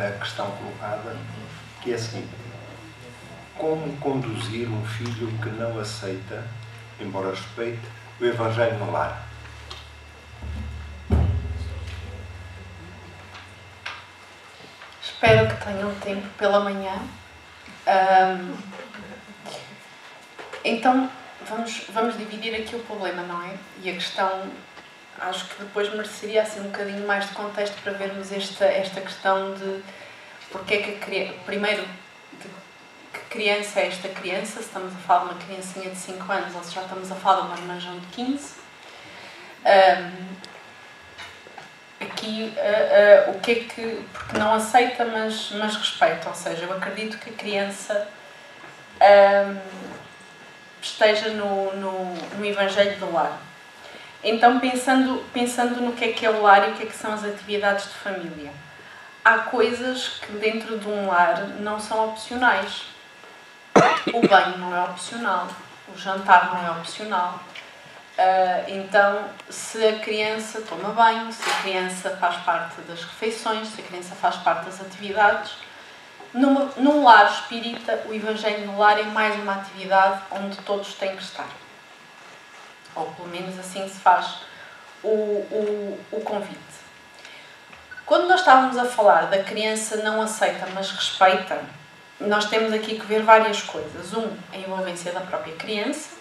a questão colocada, que é a seguinte: como conduzir um filho que não aceita, embora respeite, o Evangelho no lar? Espero que tenham tempo pela manhã. Então, vamos dividir aqui o problema, não é? E a questão, acho que depois mereceria assim um bocadinho mais de contexto para vermos esta questão de porque é que primeiro, de que criança é esta criança, se estamos a falar de uma criancinha de 5 anos ou se já estamos a falar de uma marmanjão de 15. Aqui, o que é que... Porque não aceita, mas respeita. Ou seja, eu acredito que a criança esteja no Evangelho do lar. Então, pensando no que é o lar e o que são as atividades de família. Há coisas que dentro de um lar não são opcionais. O banho não é opcional. O jantar não é opcional. Então, se a criança toma banho, se a criança faz parte das refeições, se a criança faz parte das atividades, num lar espírita, o Evangelho no lar é mais uma atividade onde todos têm que estar. Ou pelo menos assim se faz o convite. Quando nós estávamos a falar da criança não aceita, mas respeita, nós temos aqui que ver várias coisas. A envolvência da própria criança,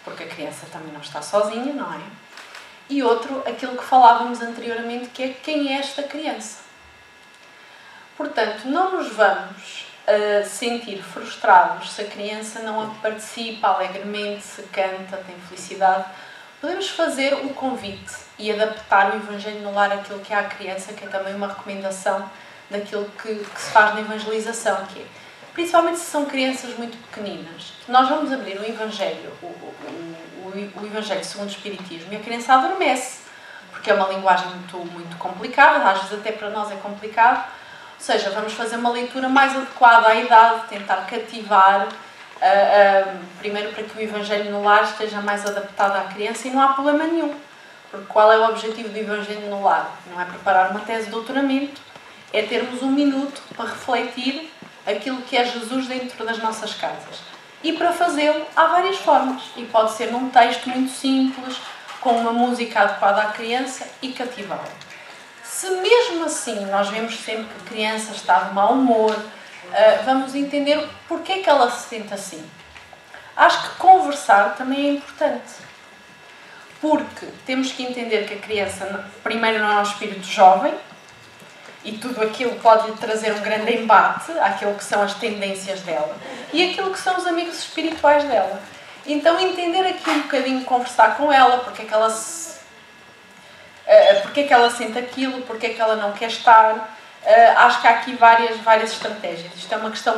porque a criança também não está sozinha, não é? E outro, aquilo que falávamos anteriormente, que é quem é esta criança. Portanto, não nos vamos sentir frustrados se a criança não participa alegremente, se canta, tem felicidade. Podemos fazer o convite e adaptar o Evangelho no lar àquilo que é a criança, que é também uma recomendação daquilo que se faz na evangelização, que é, principalmente se são crianças muito pequeninas. Nós vamos abrir o Evangelho, o Evangelho segundo o Espiritismo, e a criança adormece, porque é uma linguagem muito complicada, às vezes até para nós é complicado. Ou seja, vamos fazer uma leitura mais adequada à idade, tentar cativar, primeiro para que o Evangelho no lar esteja mais adaptado à criança, e não há problema nenhum. Porque qual é o objetivo do Evangelho no lar? Não é preparar uma tese de doutoramento, é termos um minuto para refletir aquilo que é Jesus dentro das nossas casas. E para fazê-lo há várias formas. E pode ser num texto muito simples, com uma música adequada à criança e cativá-la. Se mesmo assim nós vemos sempre que a criança está de mau humor, vamos entender porque é que ela se sente assim. Acho que conversar também é importante. Porque temos que entender que a criança, primeiro, não é um espírito jovem, e tudo aquilo pode-lhe trazer um grande embate àquilo que são as tendências dela e aquilo que são os amigos espirituais dela. Então, entender aqui um bocadinho, conversar com ela, porque é que ela sente aquilo, porque é que ela não quer estar. Acho que há aqui várias estratégias. Isto é uma questão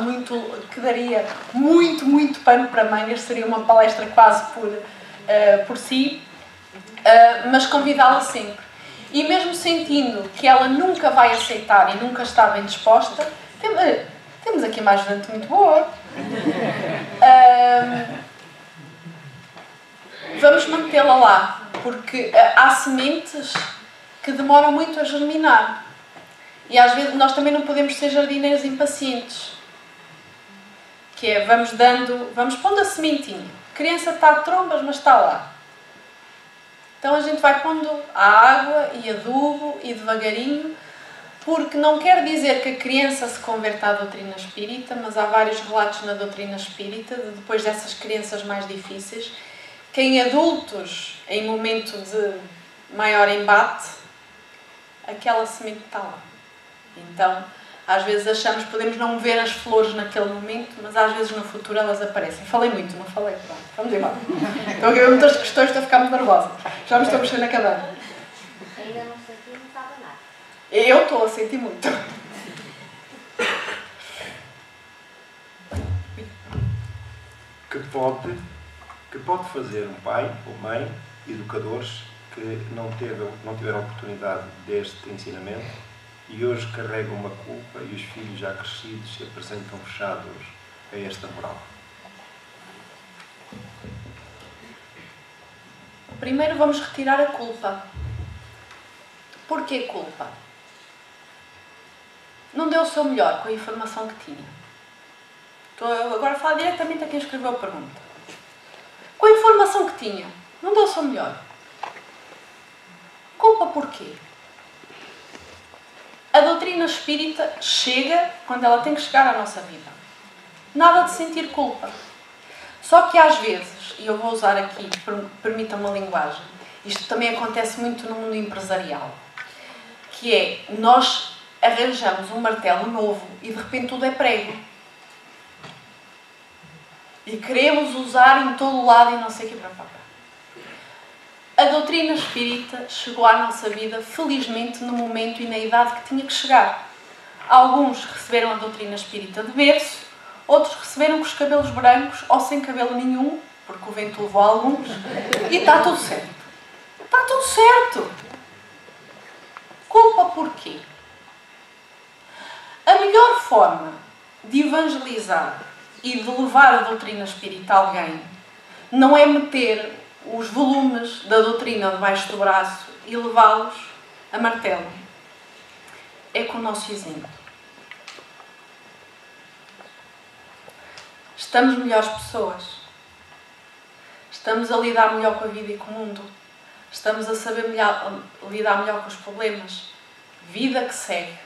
que daria muito pano para mangas, seria uma palestra quase por si, mas convidá-la sempre. E mesmo sentindo que ela nunca vai aceitar e nunca está bem disposta, temos aqui uma ajudante muito boa. Vamos mantê-la lá, porque há sementes que demoram muito a germinar. E às vezes nós também não podemos ser jardineiros impacientes. Que é, vamos pondo a sementinha. A criança está a trombas, mas está lá. Então a gente vai pondo a água e adubo e devagarinho, porque não quer dizer que a criança se converta à doutrina espírita, mas há vários relatos na doutrina espírita, depois dessas crianças mais difíceis, que em adultos, em momento de maior embate, aquela semente está lá. Então, às vezes podemos não ver as flores naquele momento, mas às vezes no futuro elas aparecem. Falei muito, não falei? Pronto, vamos embora. Estou a ver muitas questões, estou a ficar muito nervosa. Já me estou a mexer na cadeira. Ainda não senti, não sabe nada. Eu estou a sentir muito. Que pode fazer um pai ou mãe, educadores, que não tiveram oportunidade deste ensinamento e hoje carregam uma culpa e os filhos já crescidos se apresentam fechados a esta moral? Primeiro vamos retirar a culpa. Porquê culpa? não deu o seu melhor com a informação que tinha. Estou agora a falar diretamente a quem escreveu a pergunta. Com a informação que tinha, não deu o seu melhor. Culpa porquê? A doutrina espírita chega quando ela tem que chegar à nossa vida. Nada de sentir culpa. Só que às vezes, e eu vou usar aqui, permitam-me a linguagem, isto também acontece muito no mundo empresarial, que é, nós arranjamos um martelo novo e de repente tudo é prego. E queremos usar em todo o lado e não sei o que para cá. A doutrina espírita chegou à nossa vida, felizmente, no momento e na idade que tinha que chegar. Alguns receberam a doutrina espírita de berço, outros receberam com os cabelos brancos ou sem cabelo nenhum, porque o vento levou a alguns, e está tudo certo. Está tudo certo. Culpa porquê? A melhor forma de evangelizar e de levar a doutrina espírita a alguém não é meter os volumes da doutrina debaixo do braço e levá-los a martelo. É com o nosso exemplo. Estamos melhores pessoas. Estamos a lidar melhor com a vida e com o mundo. Estamos a saber lidar melhor com os problemas. Vida que segue.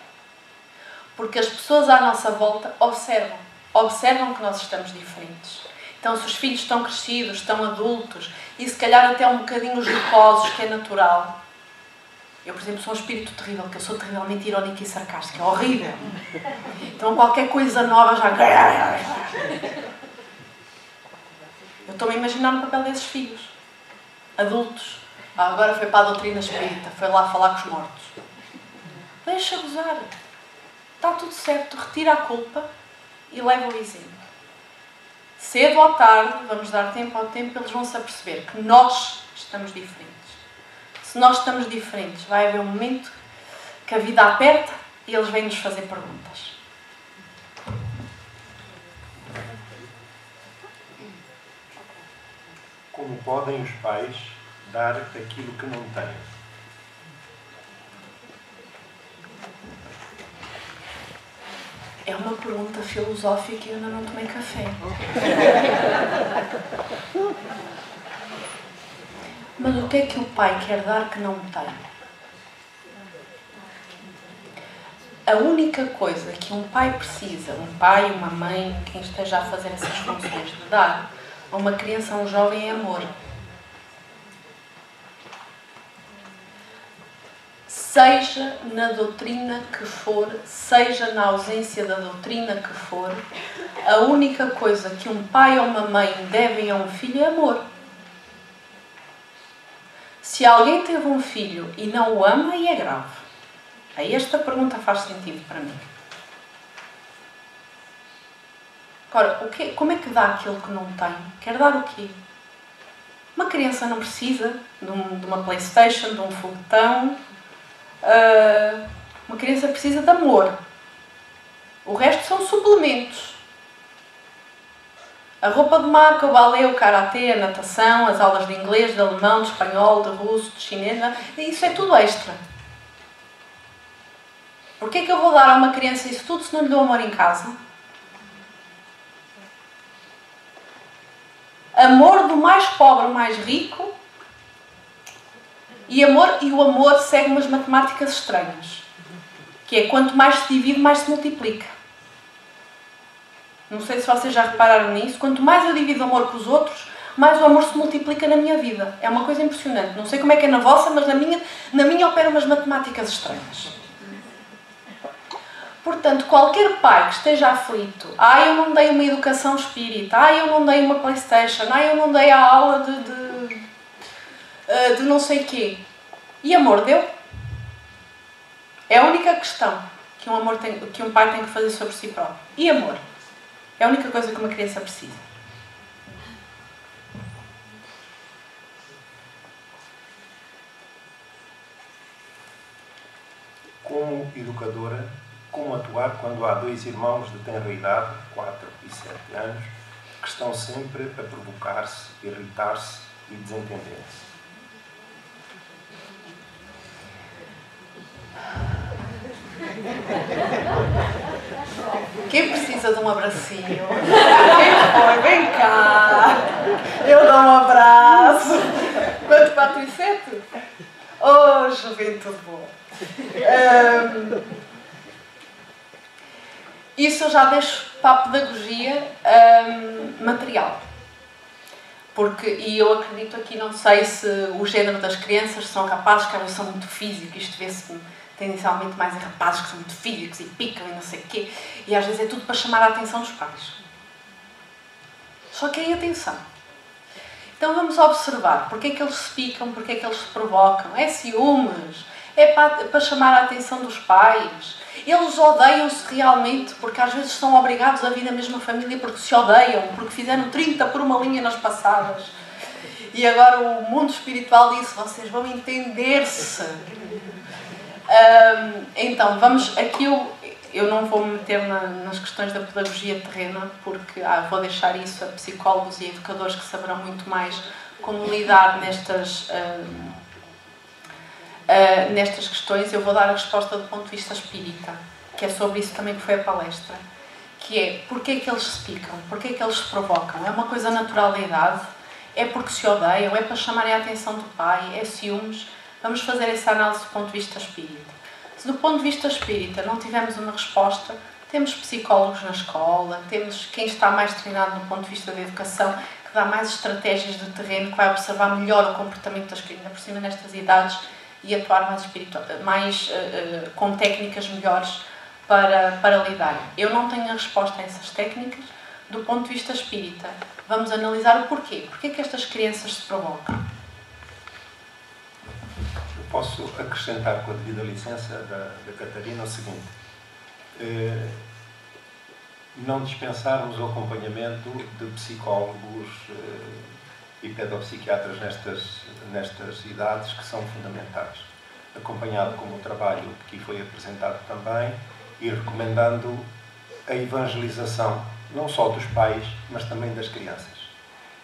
Porque as pessoas à nossa volta observam que nós estamos diferentes. Então, se os filhos estão crescidos, estão adultos e se calhar até um bocadinho jocosos, que é natural. Eu, por exemplo, sou um espírito terrível, que eu sou terrivelmente irónica e sarcástica. É horrível. Então, qualquer coisa nova já... Eu estou-me a imaginar no papel desses filhos. Adultos. Agora foi para a doutrina espírita, foi lá falar com os mortos. Deixa gozar. Está tudo certo. Retira a culpa e leva o exemplo. Cedo ou tarde, vamos dar tempo ao tempo, eles vão se aperceber que nós estamos diferentes. Se nós estamos diferentes, vai haver um momento que a vida aperta e eles vêm nos fazer perguntas. Como podem os pais dar aquilo que não têm? É uma pergunta filosófica e eu ainda não tomei café. Mas o que é que o pai quer dar que não tem? A única coisa que um pai precisa, um pai, uma mãe, quem esteja a fazer essas funções, de dar a uma criança, a um jovem, é amor. Seja na doutrina que for, seja na ausência da doutrina que for, a única coisa que um pai ou uma mãe devem a um filho é amor. Se alguém teve um filho e não o ama, aí é grave. Aí esta pergunta faz sentido para mim. Agora, como é que dá aquilo que não tem? Quer dar o quê? Uma criança não precisa de uma PlayStation, de um foguetão. Uma criança precisa de amor. O resto são suplementos. A roupa de marca, o balé, o karatê, a natação, as aulas de inglês, de alemão, de espanhol, de russo, de chinês, isso é tudo extra. Porquê é que eu vou dar a uma criança isso tudo se não lhe dou amor em casa? Amor do mais pobre ao mais rico. E o amor segue umas matemáticas estranhas. Que é quanto mais se divide, mais se multiplica. Não sei se vocês já repararam nisso. Quanto mais eu divido amor com os outros, mais o amor se multiplica na minha vida. É uma coisa impressionante. Não sei como é que é na vossa, mas na minha operam umas matemáticas estranhas. Portanto, qualquer pai que esteja aflito, eu não dei uma educação espírita, eu não dei uma PlayStation, eu não dei a aula de não sei quê. E amor deu? É a única questão que um pai tem que fazer sobre si próprio. E amor? É a única coisa que uma criança precisa. Como educadora, como atuar quando há dois irmãos de tenra idade, 4 e 7 anos, que estão sempre a provocar-se, irritar-se e desentender-se? Quem precisa de um abracinho? Quem foi? Vem cá! Eu dou um abraço! Quanto 4 e 7? Oh, juventude boa! Isso eu já deixo para a pedagogia material. E eu acredito aqui, não sei se o género das crianças são rapazes que às vezes são muito físicos, isto vê-se tendencialmente mais em rapazes que são muito físicos e picam e não sei o quê, e às vezes é tudo para chamar a atenção dos pais. Só que aí atenção. Então vamos observar porque é que eles se picam, porque é que eles se provocam. É ciúmes, é para chamar a atenção dos pais. Eles odeiam-se realmente porque às vezes são obrigados a vir na mesma família porque se odeiam, porque fizeram 30 por uma linha nas passadas. E agora o mundo espiritual disse, vocês vão entender-se. Então, vamos, aqui eu não vou me meter nas questões da pedagogia terrena, porque vou deixar isso a psicólogos e educadores que saberão muito mais como lidar nestas questões. Eu vou dar a resposta do ponto de vista espírita, que é sobre isso também que foi a palestra, que é, porquê é que eles se picam, porquê é que eles se provocam? É uma coisa natural da idade? É porque se odeiam? É para chamarem a atenção do pai? É ciúmes? Vamos fazer essa análise do ponto de vista espírita. Se do ponto de vista espírita não tivermos uma resposta, temos psicólogos na escola, temos quem está mais treinado do ponto de vista da educação, que dá mais estratégias de terreno, que vai observar melhor o comportamento das crianças, por cima nestas idades, e atuar com técnicas melhores para lidar. Eu não tenho a resposta a essas técnicas. Do ponto de vista espírita, vamos analisar o porquê. Porquê é que estas crianças se provocam? Eu posso acrescentar, com a devida licença da Catarina, o seguinte. Não dispensarmos o acompanhamento de psicólogos e pedopsiquiatras nestas idades que são fundamentais, acompanhado com o trabalho que foi apresentado também e recomendando a evangelização não só dos pais, mas também das crianças.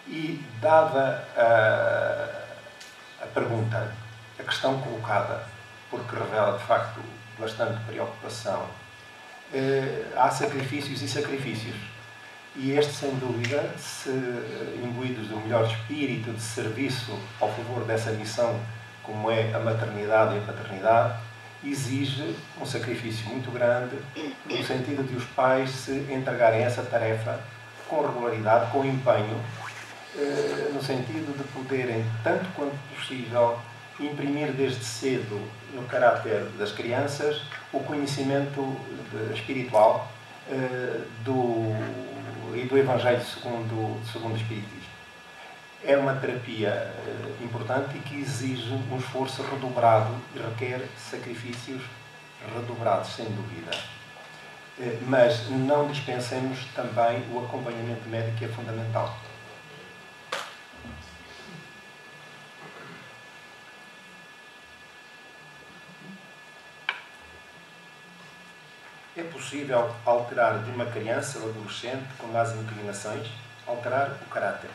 E dada a pergunta, a questão colocada, porque revela de facto bastante preocupação, há sacrifícios e sacrifícios. E este, sem dúvida, se imbuídos do melhor espírito de serviço ao favor dessa missão, como é a maternidade e a paternidade, exige um sacrifício muito grande, no sentido de os pais se entregarem a essa tarefa com regularidade, com empenho, no sentido de poderem, tanto quanto possível, imprimir desde cedo no caráter das crianças o conhecimento espiritual e do Evangelho segundo o Espiritismo. É uma terapia importante e que exige um esforço redobrado e requer sacrifícios redobrados, sem dúvida. Mas não dispensemos também o acompanhamento médico, que é fundamental. É possível alterar de uma criança ou adolescente com más inclinações, alterar o caráter.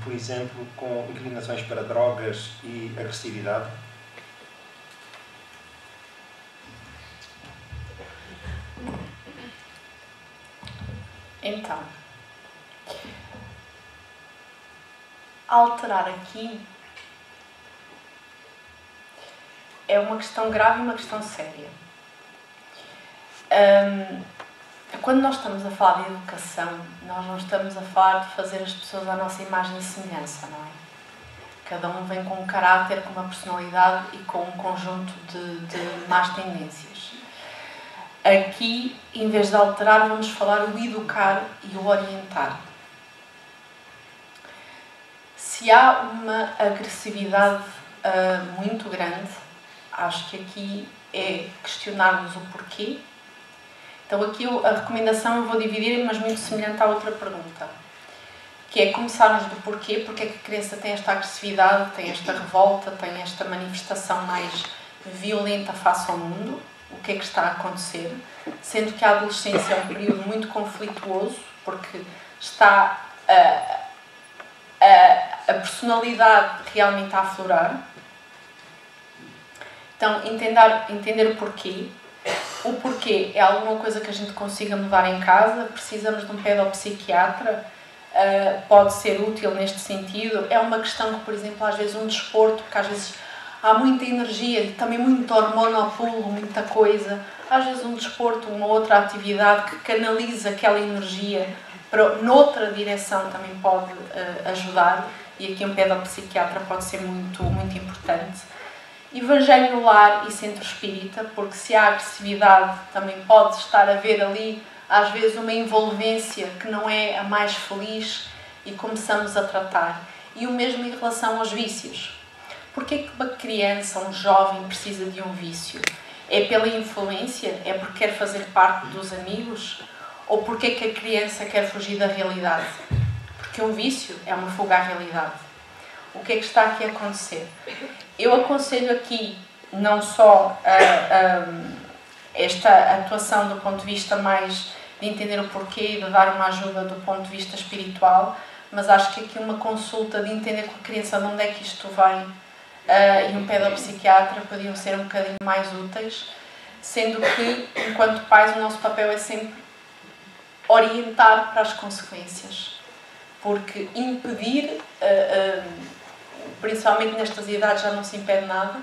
Por exemplo, com inclinações para drogas e agressividade. Então, alterar aqui é uma questão grave e uma questão séria. Quando nós estamos a falar de educação, nós não estamos a falar de fazer as pessoas à nossa imagem e semelhança, não é? Cada um vem com um caráter, com uma personalidade e com um conjunto de más tendências. Aqui, em vez de alterar, vamos falar o educar e o orientar. Se há uma agressividade muito grande, acho que aqui é questionarmos o porquê. Então aqui a recomendação eu vou dividir, mas muito semelhante à outra pergunta, que é começarmos do porquê, porque é que a criança tem esta agressividade, tem esta revolta, tem esta manifestação mais violenta face ao mundo, o que é que está a acontecer, sendo que a adolescência é um período muito conflituoso, porque está a personalidade realmente a aflorar. Então entender o porquê. O porquê é alguma coisa que a gente consiga mudar em casa, precisamos de um pedopsiquiatra, pode ser útil neste sentido. É uma questão que, por exemplo, às vezes um desporto, porque às vezes há muita energia e também muito hormônio ao pulo, muita coisa. Às vezes um desporto, uma outra atividade que canaliza aquela energia para noutra direção também pode ajudar, e aqui um pedopsiquiatra pode ser muito, muito importante. Evangelho no lar e centro espírita, porque se há agressividade também pode estar a haver ali às vezes uma envolvência que não é a mais feliz e começamos a tratar. E o mesmo em relação aos vícios. Porquê que uma criança, um jovem precisa de um vício? É pela influência? É porque quer fazer parte dos amigos? Ou porque é que a criança quer fugir da realidade? Porque um vício é uma fuga à realidade. O que é que está aqui a acontecer? Eu aconselho aqui não só esta atuação do ponto de vista mais de entender o porquê e de dar uma ajuda do ponto de vista espiritual, mas acho que aqui uma consulta de entender com a criança de onde é que isto vem e um pedopsiquiatra podiam ser um bocadinho mais úteis, sendo que, enquanto pais, o nosso papel é sempre orientar para as consequências, porque impedir, principalmente nestas idades já não se impede nada,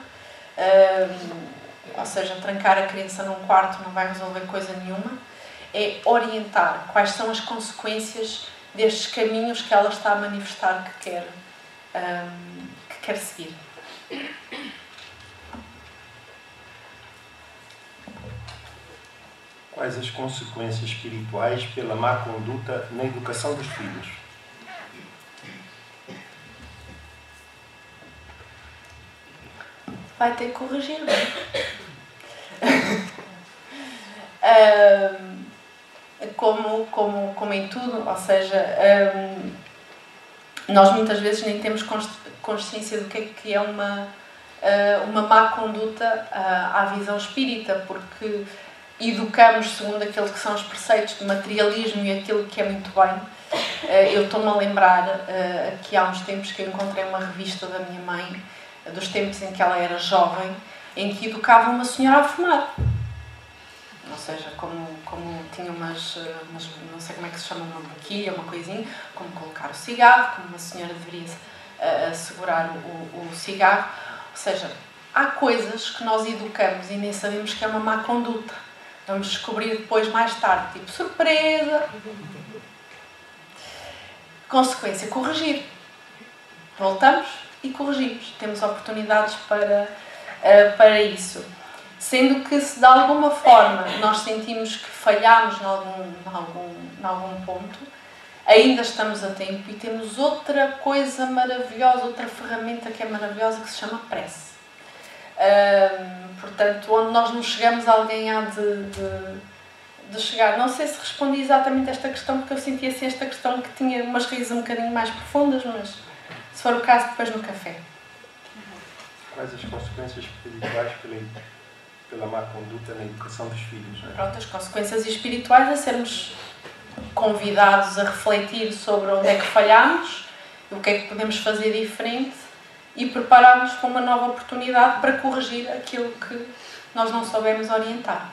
ou seja, trancar a criança num quarto não vai resolver coisa nenhuma, é orientar quais são as consequências destes caminhos que ela está a manifestar que quer seguir. Quais as consequências espirituais pela má conduta na educação dos filhos? Vai ter que corrigir, não é? Como em tudo, ou seja, nós muitas vezes nem temos consciência do que é uma má conduta à visão espírita, porque educamos segundo aquilo que são os preceitos de materialismo e aquilo que é muito bem. Eu estou-me a lembrar que há uns tempos que eu encontrei uma revista da minha mãe, dos tempos em que ela era jovem, em que educava uma senhora a fumar. Ou seja, como tinha umas, não sei como é que se chama, uma boquilha, uma coisinha, como colocar o cigarro, como uma senhora deveria segurar o cigarro. Ou seja, há coisas que nós educamos e nem sabemos que é uma má conduta. Vamos descobrir depois, mais tarde, tipo surpresa. Consequência, corrigir. Voltamos e corrigimos. Temos oportunidades para isso. Sendo que se de alguma forma nós sentimos que falhamos em algum ponto, ainda estamos a tempo e temos outra coisa maravilhosa, outra ferramenta que é maravilhosa, que se chama prece. Portanto, onde nós não chegamos, alguém há de chegar. Não sei se respondi exatamente a esta questão, porque eu senti assim esta questão que tinha umas raízes um bocadinho mais profundas, mas se for o caso, depois no café. Quais as consequências espirituais pela má conduta na educação dos filhos? Não é? Pronto, as consequências espirituais é sermos convidados a refletir sobre onde é que falhamos, o que é que podemos fazer diferente e preparar-nos para uma nova oportunidade para corrigir aquilo que nós não soubemos orientar.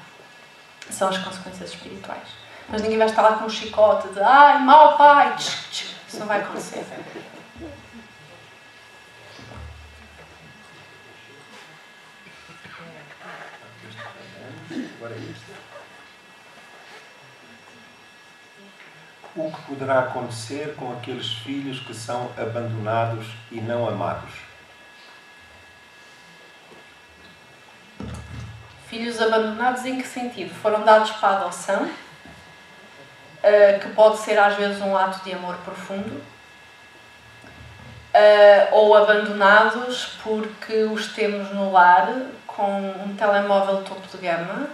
São as consequências espirituais. Mas ninguém vai estar lá com um chicote de ai, mau pai, isso não vai acontecer. Agora é isto. O que poderá acontecer com aqueles filhos que são abandonados e não amados? Filhos abandonados em que sentido? Foram dados para a adoção, que pode ser às vezes um ato de amor profundo, ou abandonados porque os temos no lar com um telemóvel topo de gama,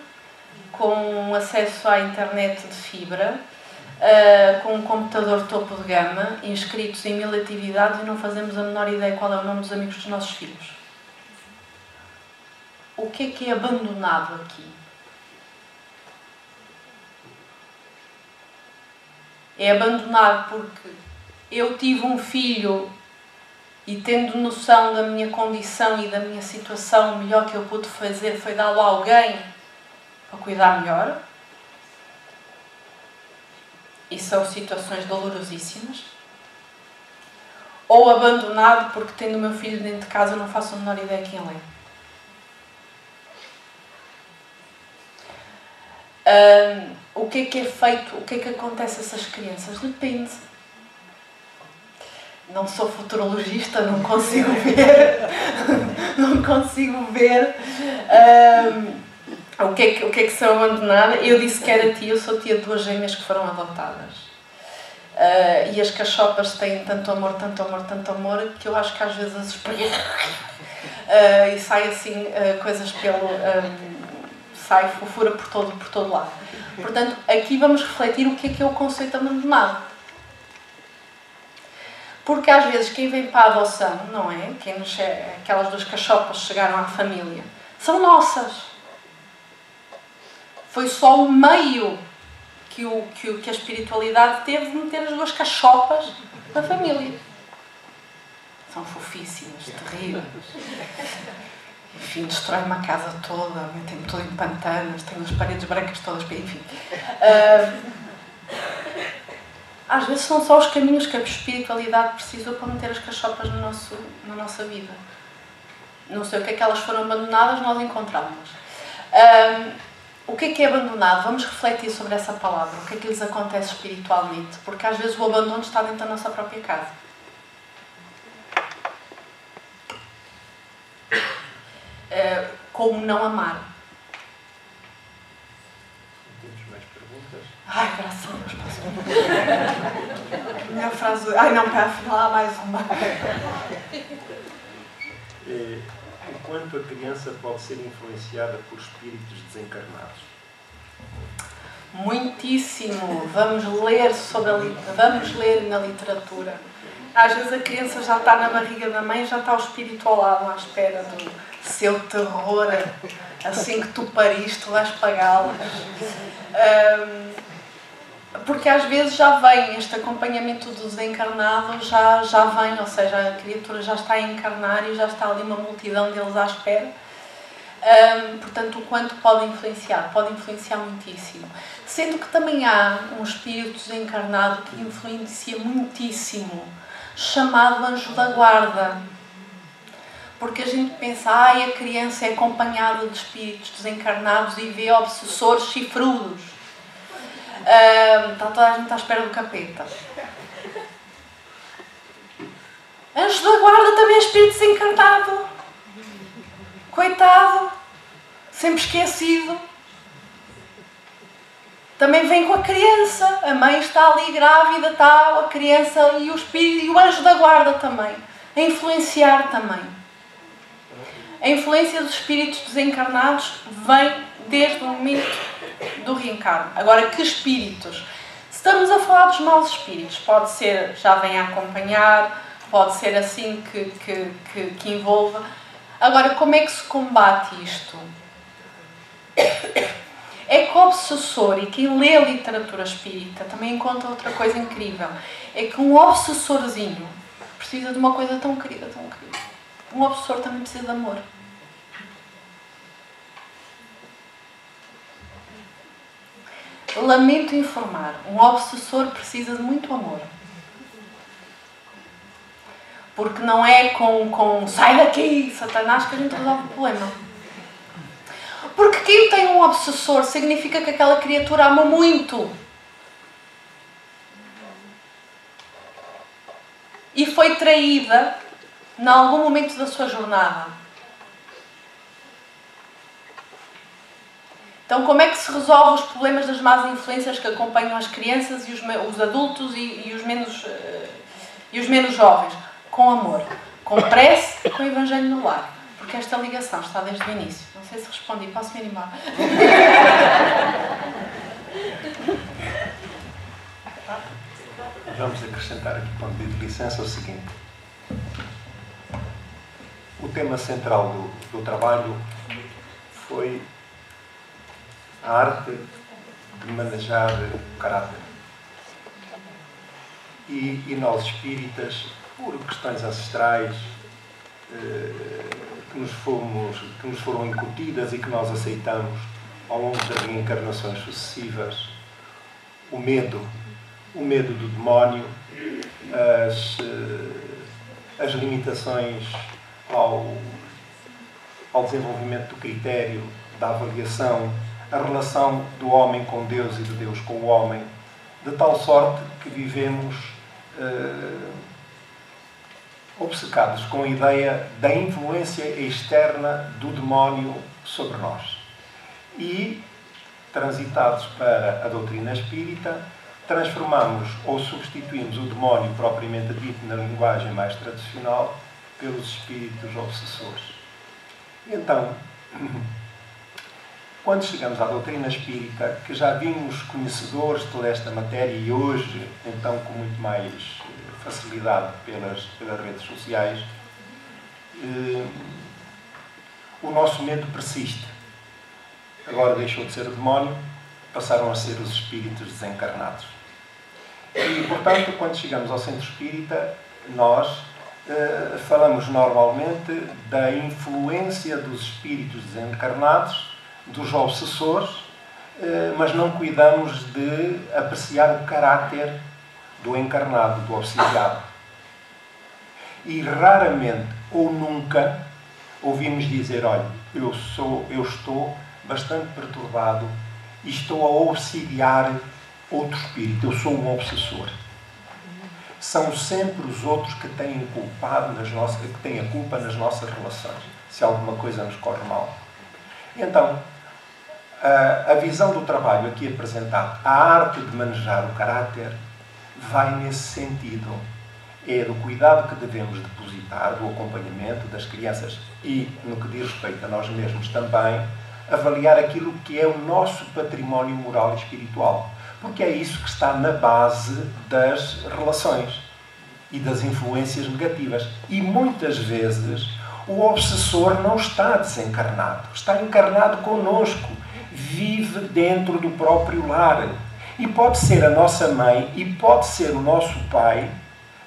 com acesso à internet de fibra, com um computador topo de gama, inscritos em 1000 atividades e não fazemos a menor ideia qual é o nome dos amigos dos nossos filhos. O que é abandonado aqui? É abandonado porque eu tive um filho e, tendo noção da minha condição e da minha situação, o melhor que eu pude fazer foi dá-lo a alguém a cuidar melhor. E são situações dolorosíssimas. Ou abandonado porque tendo o meu filho dentro de casa eu não faço a menor ideia quem ele é. O que é feito? O que é que acontece a essas crianças? Depende. Não sou futurologista, não consigo ver. Não consigo ver o que é que são abandonadas. Eu disse que era tia, eu sou tia de 2 gêmeas que foram adotadas. E as cachopas têm tanto amor, que eu acho que às vezes as espreguei e sai assim coisas pelo... sai fofura por todo lado. Portanto, aqui vamos refletir o que é o conceito abandonado. Porque às vezes quem vem para a adoção, não é? Aquelas 2 cachopas chegaram à família, são nossas. Foi só o meio que a espiritualidade teve de meter as 2 cachopas na família. São fofíssimas, terríveis. Enfim, destrói-me a casa toda, metem-me tudo em pantanas, tenho as paredes brancas todas, enfim. Às vezes são só os caminhos que a espiritualidade precisou para meter as cachopas na nossa vida. Não sei o que é que elas foram abandonadas, nós encontramos. O que é abandonado? Vamos refletir sobre essa palavra. O que é que lhes acontece espiritualmente? Porque às vezes o abandono está dentro da nossa própria casa. Como não amar? Temos mais perguntas? Ai, graças a Deus, passou. Minha frase... Ai, não, para afinal há mais uma. O quanto a criança pode ser influenciada por espíritos desencarnados? Muitíssimo. Vamos ler na literatura. Às vezes a criança já está na barriga da mãe, já está o espírito ao lado, à espera do seu terror. Assim que tu pariste, tu vais pagá-las. Porque às vezes já vem este acompanhamento do desencarnado, já vem, ou seja, a criatura já está a encarnar e já está ali uma multidão deles à espera. Portanto, o quanto pode influenciar muitíssimo. Sendo que também há um espírito desencarnado que influencia muitíssimo, chamado anjo da guarda. Porque a gente pensa, a criança é acompanhada de espíritos desencarnados e vê obsessores chifrudos. Está toda a gente à espera do capeta. Anjo da guarda também é espírito desencarnado. Coitado. Sempre esquecido. Também vem com a criança. A mãe está ali grávida, está a criança e o espírito e o anjo da guarda também. A influenciar também. A influência dos espíritos desencarnados vem desde o momento do reencarno. Agora, que espíritos? Se estamos a falar dos maus espíritos, pode ser, já vem a acompanhar, pode ser assim que envolva. Agora, como é que se combate isto? É que o obsessor, e quem lê a literatura espírita também encontra outra coisa incrível, é que um obsessorzinho precisa de uma coisa tão querida, tão querida. Um obsessor também precisa de amor. Lamento informar, um obsessor precisa de muito amor. Porque não é com sai daqui, Satanás, que a gente resolve o problema. Porque quem tem um obsessor significa que aquela criatura ama muito. E foi traída em algum momento da sua jornada. Então, como é que se resolve os problemas das más influências que acompanham as crianças e os adultos e os menos jovens? Com amor, com prece, com o Evangelho no lar. Porque esta ligação está desde o início. Não sei se respondi, posso me ir embora? Vamos acrescentar aqui, com pedido de licença, o seguinte. O tema central do trabalho foi a arte de manejar o caráter. E nós espíritas, por questões ancestrais que nos foram incutidas e que nós aceitamos ao longo das reencarnações sucessivas, o medo do demónio, as limitações ao desenvolvimento do critério, da avaliação, a relação do homem com Deus e de Deus com o homem, de tal sorte que vivemos obcecados com a ideia da influência externa do demónio sobre nós. E, transitados para a doutrina espírita, transformamos ou substituímos o demónio propriamente dito na linguagem mais tradicional pelos espíritos obsessores. E então, quando chegamos à doutrina espírita, que já vimos conhecedores desta matéria e hoje, então, com muito mais facilidade pelas redes sociais, o nosso medo persiste. Agora deixou de ser o demónio, passaram a ser os espíritos desencarnados. E, portanto, quando chegamos ao centro espírita, nós falamos normalmente da influência dos espíritos desencarnados, dos obsessores, mas não cuidamos de apreciar o caráter do encarnado, do obsidiado. E raramente ou nunca ouvimos dizer: olha, eu estou bastante perturbado e estou a obsidiar outro espírito, eu sou um obsessor. São sempre os outros que têm a culpa nas nossas relações, se alguma coisa nos corre mal. Então, a visão do trabalho aqui apresentado, a arte de manejar o caráter, vai nesse sentido. É do cuidado que devemos depositar, do acompanhamento das crianças e, no que diz respeito a nós mesmos também, avaliar aquilo que é o nosso património moral e espiritual. Porque é isso que está na base das relações e das influências negativas. E muitas vezes o obsessor não está desencarnado, está encarnado connosco, vive dentro do próprio lar. E pode ser a nossa mãe e pode ser o nosso pai,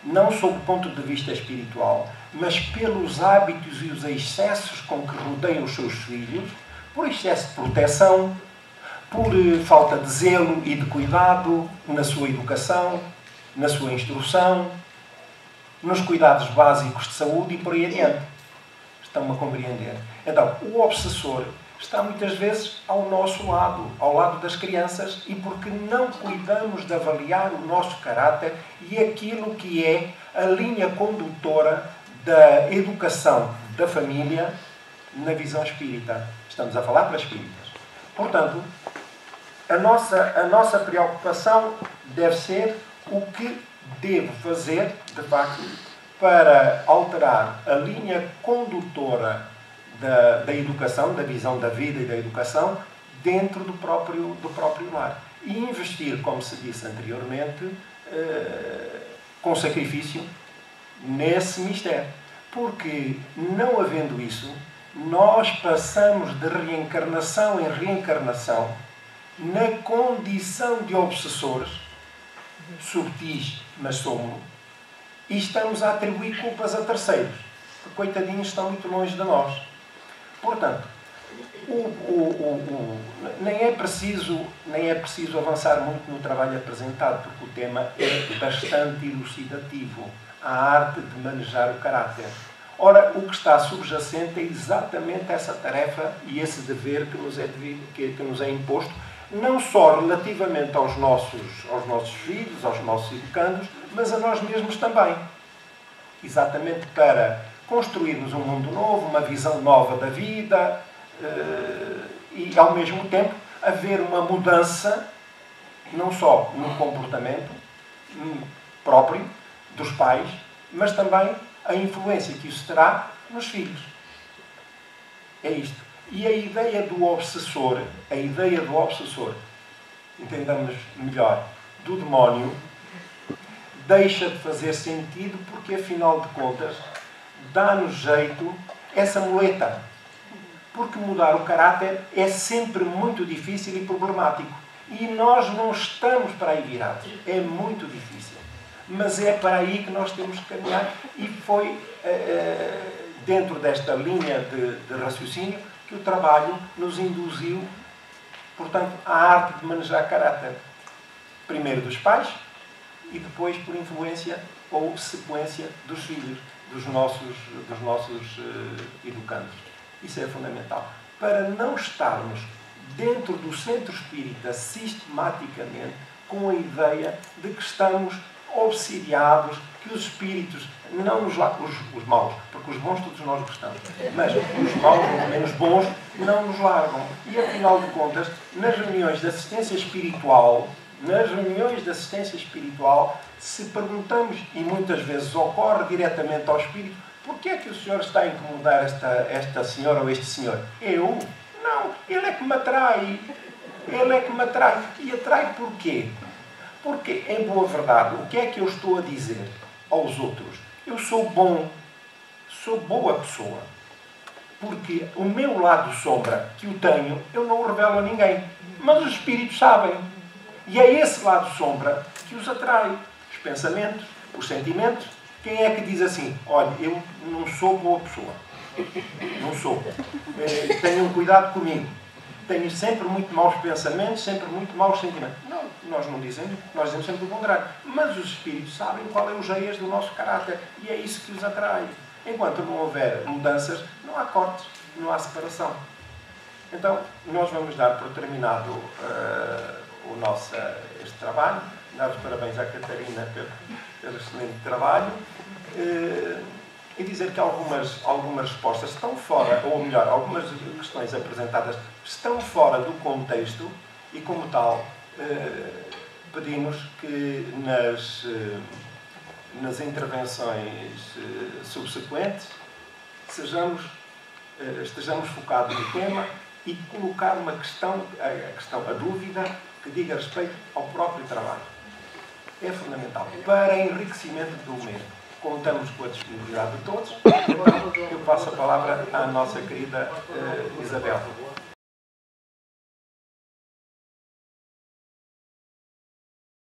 não sob o ponto de vista espiritual, mas pelos hábitos e os excessos com que rodeiam os seus filhos, por excesso de proteção, por falta de zelo e de cuidado na sua educação, na sua instrução, nos cuidados básicos de saúde e por aí adiante. Estão-me a compreender? Então, o obsessor está muitas vezes ao nosso lado, ao lado das crianças, e porque não cuidamos de avaliar o nosso caráter e aquilo que é a linha condutora da educação da família na visão espírita. Estamos a falar para espíritas. Portanto, a nossa preocupação deve ser o que devo fazer, de facto, para alterar a linha condutora da educação, da visão da vida e da educação, dentro do próprio lar. E investir, como se disse anteriormente, com sacrifício, nesse mistério. Porque, não havendo isso, nós passamos de reencarnação em reencarnação na condição de obsessores, subtis, mas somos, e estamos a atribuir culpas a terceiros, porque coitadinhos estão muito longe de nós. Portanto, nem é preciso avançar muito no trabalho apresentado, porque o tema é bastante elucidativo, a arte de manejar o caráter. Ora, o que está subjacente é exatamente essa tarefa e esse dever que nos é imposto, não só relativamente aos nossos filhos, aos nossos educandos, mas a nós mesmos também. Exatamente para construirmos um mundo novo, uma visão nova da vida e, ao mesmo tempo, haver uma mudança, não só no comportamento próprio dos pais, mas também a influência que isso terá nos filhos. É isto. E a ideia do obsessor, entendamos melhor, do demónio, deixa de fazer sentido porque, afinal de contas, dá-nos jeito essa muleta. Porque mudar o caráter é sempre muito difícil e problemático. E nós não estamos para aí virados. É muito difícil. Mas é para aí que nós temos que caminhar. E foi dentro desta linha de raciocínio que o trabalho nos induziu Portanto, a arte de manejar caráter. Primeiro dos pais e depois por influência ou sequência dos filhos, dos nossos educandos. Isso é fundamental. Para não estarmos dentro do centro espírita sistematicamente com a ideia de que estamos obsidiados, que os espíritos não nos largam, os maus, porque os bons todos nós gostamos, mas os maus, ou menos bons, não nos largam. E afinal de contas, nas reuniões de assistência espiritual, se perguntamos, e muitas vezes ocorre diretamente ao espírito, porquê é que o senhor está a incomodar esta senhora ou este senhor? Eu? Não, ele é que me atrai. Ele é que me atrai. E atrai porquê? Porque, em boa verdade, o que é que eu estou a dizer aos outros? Eu sou bom, sou boa pessoa. Porque o meu lado sombra, que o tenho, eu não o revelo a ninguém. Mas os espíritos sabem. E é esse lado sombra que os atrai. Os pensamentos, os sentimentos. Quem é que diz assim, olha, eu não sou boa pessoa. Não sou. Tenham cuidado comigo. Tenho sempre muito maus pensamentos, sempre muito maus sentimentos. Não, nós não dizemos, nós dizemos sempre o contrário. Mas os espíritos sabem qual é o geis do nosso caráter. E é isso que os atrai. Enquanto não houver mudanças, não há cortes, não há separação. Então, nós vamos dar por terminado este trabalho. Dar os parabéns à Catarina pelo excelente trabalho. E dizer que algumas respostas estão fora, ou melhor, algumas questões apresentadas estão fora do contexto e, como tal, pedimos que nas intervenções subsequentes estejamos focados no tema e colocar uma questão, a dúvida, que diga respeito ao próprio trabalho. É fundamental para enriquecimento do mesmo. Contamos com a disponibilidade de todos. Então, eu passo a palavra à nossa querida Isabel.